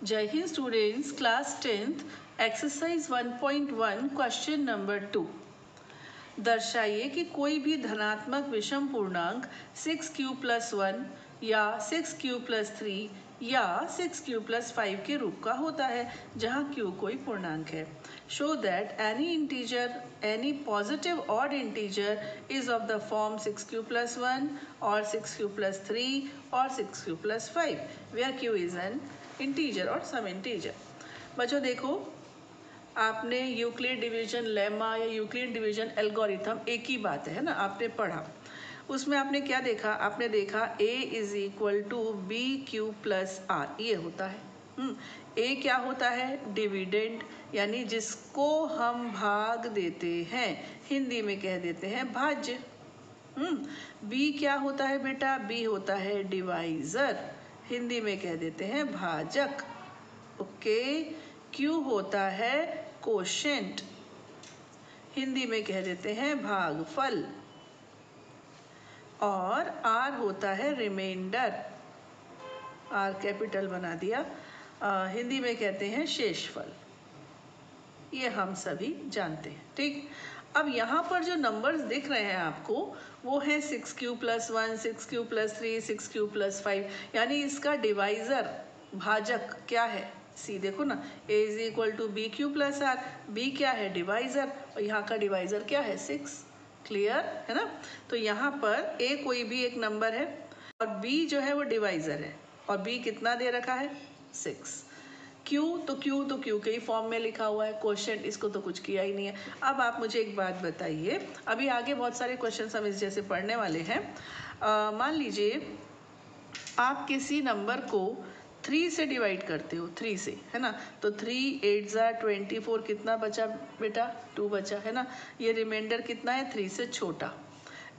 जय Hind students, class 10th exercise 1.1 question number 2। दर्शाइए कि कोई भी धनात्मक विषम पूर्णांक 6q + 1 या 6q + 3 या 6q + 5 के रूप का होता है जहां q कोई पूर्णांक है। Show that any positive odd integer is of the form 6q + 1 और 6q + 3 और 6q + 5 where q is an integer और सम इंटीजर। बच्चों देखो, आपने यूक्लिड डिवीजन लेमा या यूक्लिड डिवीजन एल्गोरिथम एक ही बात है ना, आपने पढ़ा। उसमें आपने क्या देखा? आपने देखा a = bq + r, ये होता है। a क्या होता है? डिविडेंड, यानी जिसको हम भाग देते हैं, हिंदी में कह देते हैं भाज्य। b क्या होता है बेटा? b होता है डिवाइजर, हिंदी में कह देते हैं भाजक। ओके। q होता है कोशेंट, हिंदी में कह देते हैं भागफल। और r होता है रिमाइंडर, r कैपिटल बना दिया, हिंदी में कहते हैं शेषफल। ये हम सभी जानते हैं, ठीक। अब यहाँ पर जो नंबर्स दिख रहे हैं आपको, वो है 6q + 1, 6q + 3, 6q + 5, यानी इसका डिवाइजर भाजक क्या है? सी देखो ना, a = bq + r, b क्या है? डिवाइजर, और यहाँ का डिवाइजर क्या है? 6। क्लियर है ना? तो यहाँ पर a कोई भी एक नंबर है और b जो है वो डिवाइजर है, और b कितना दे रखा है? 6। Q तो Q के ही फॉर्म में लिखा हुआ है, क्वेश्चन इसको तो कुछ किया ही नहीं है। अब आप मुझे एक बात बताइए, अभी आगे बहुत सारे क्वेश्चन हम इस जैसे पढ़ने वाले हैं। मान लीजिए आप किसी नंबर को 3 से डिवाइड करते हो, 3 से, है ना? तो 3 8 = 24, कितना बचा बेटा? 2 बचा, है ना? ये रिमाइंडर कितना है? 3 से छोटा।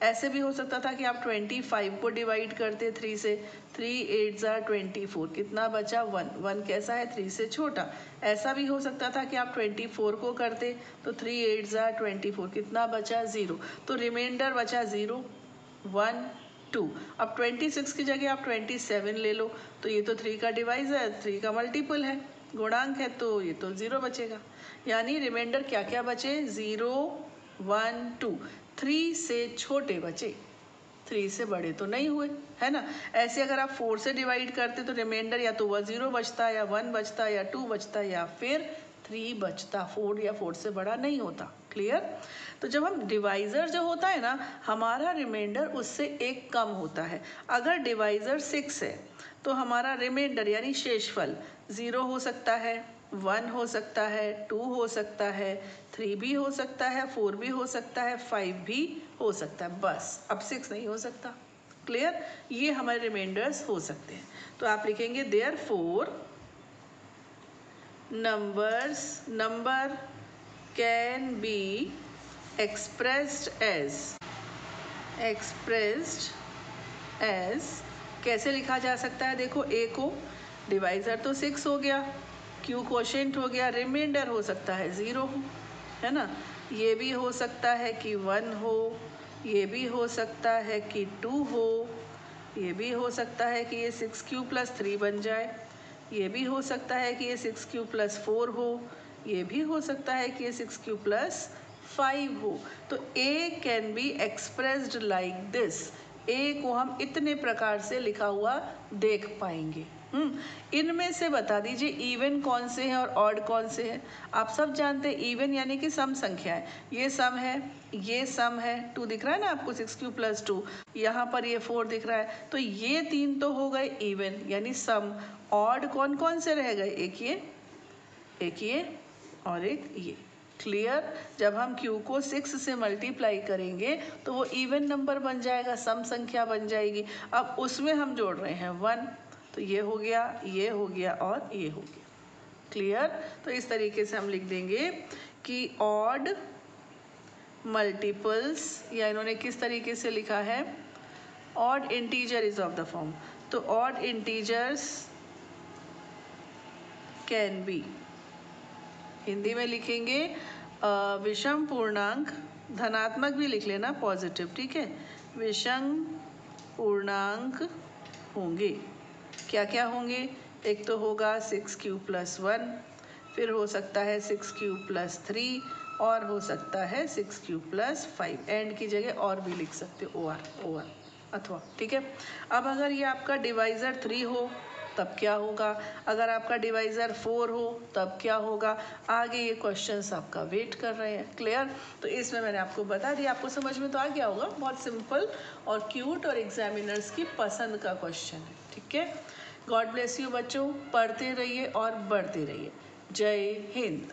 ऐसे भी हो सकता था कि आप 25 को डिवाइड करते 3 से, 3 8 = 24, कितना बचा? 1। 1 कैसा है? 3 से छोटा। ऐसा भी हो सकता था कि आप 24 को करते तो 3 8 = 24, कितना बचा? 0। तो रिमाइंडर बचा 0, 1, 2। अब 26 की जगह आप 27 ले लो, तो ये तो 3 का डिवाइजर, 3 का मल्टीपल है, गुणांक है, तो ये तो 0 बचेगा। यानी रिमाइंडर क्या क्या बचे? 0, 1, 2। 3 से छोटे बचे, 3 से बड़े तो नहीं हुए, है ना? ऐसे अगर आप 4 से डिवाइड करते तो रिमाइंडर या तो वह 0 बचता, या 1 बचता, या 2 बचता, या फिर 3 बचता। 4 या 4 से बड़ा नहीं होता। क्लियर? तो जब हम डिवाइजर जो होता है ना, हमारा रिमाइंडर उससे एक कम होता है। अगर डिवाइजर 6 है तो हमारा रिमाइंडर यानी शेषफल 0 हो सकता है, 1 हो सकता है, 2 हो सकता है, 3 भी हो सकता है, 4 भी हो सकता है, 5 भी हो सकता है, बस। अब 6 नहीं हो सकता। क्लियर? ये हमारे रिमाइंडर्स हो सकते हैं। तो आप लिखेंगे therefore number can be expressed as कैसे लिखा जा सकता है? देखो, a को डिवाइजर तो 6 हो गया, q कोशेंट हो गया, रिमाइंडर हो सकता है 0 हो, है ना? ये भी हो सकता है कि 1 हो, ये भी हो सकता है कि 2 हो, ये भी हो सकता है कि ये 6q + 3 बन जाए, ये भी हो सकता है कि ये 6q + 4 हो, ये भी हो सकता है कि ये 6q + 5 हो। तो a can be expressed like this. a को हम इतने प्रकार से लिखा हुआ देख पाएंगे। इनमें से बता दीजिए इवन कौन से हैं और ऑड कौन से हैं? आप सब जानते हैं इवन यानी कि सम संख्या है। ये सम है, ये सम है, 2 दिख रहा है ना आपको, 6q + 2, यहाँ पर ये 4 दिख रहा है, तो ये 3 तो हो गए इवन यानी सम। ऑड कौन कौन से रह गए? एक ये और एक ये। क्लियर? जब हम q को 6 से मल्टीप्लाई करेंगे तो वो इवन नंबर बन जाएगा, सम संख्या बन जाएगी। अब उसमें हम जोड़ रहे हैं 1, तो ये हो गया, ये हो गया और ये हो गया। क्लियर? तो इस तरीके से हम लिख देंगे कि ऑड मल्टीपल्स, या इन्होंने किस तरीके से लिखा है? Odd integer is of the form. तो odd integers can be, Hindi में लिखेंगे विषम पूर्णांक, धनात्मक भी लिख लेना, पॉजिटिव, ठीक है? विषम पूर्णांक होंगे। क्या क्या होंगे? एक तो होगा 6q+1, फिर हो सकता है 6q+3 और हो सकता है 6q+5। एंड की जगह और भी लिख सकते हो OR अथवा, ठीक है। अब अगर ये आपका डिवाइज़र 3 हो तब क्या होगा, अगर आपका डिवाइज़र 4 हो तब क्या होगा, आगे ये क्वेश्चंस आपका वेट कर रहे हैं। क्लियर? तो इसमें मैंने आपको बता दिया, आपको समझ में तो आ गया होगा। बहुत सिंपल और क्यूट और एग्जामिनर्स की पसंद का क्वेश्चन है, ठीक है। गॉड ब्लेस यू बच्चों, पढ़ते रहिए और बढ़ते रहिए। जय हिंद।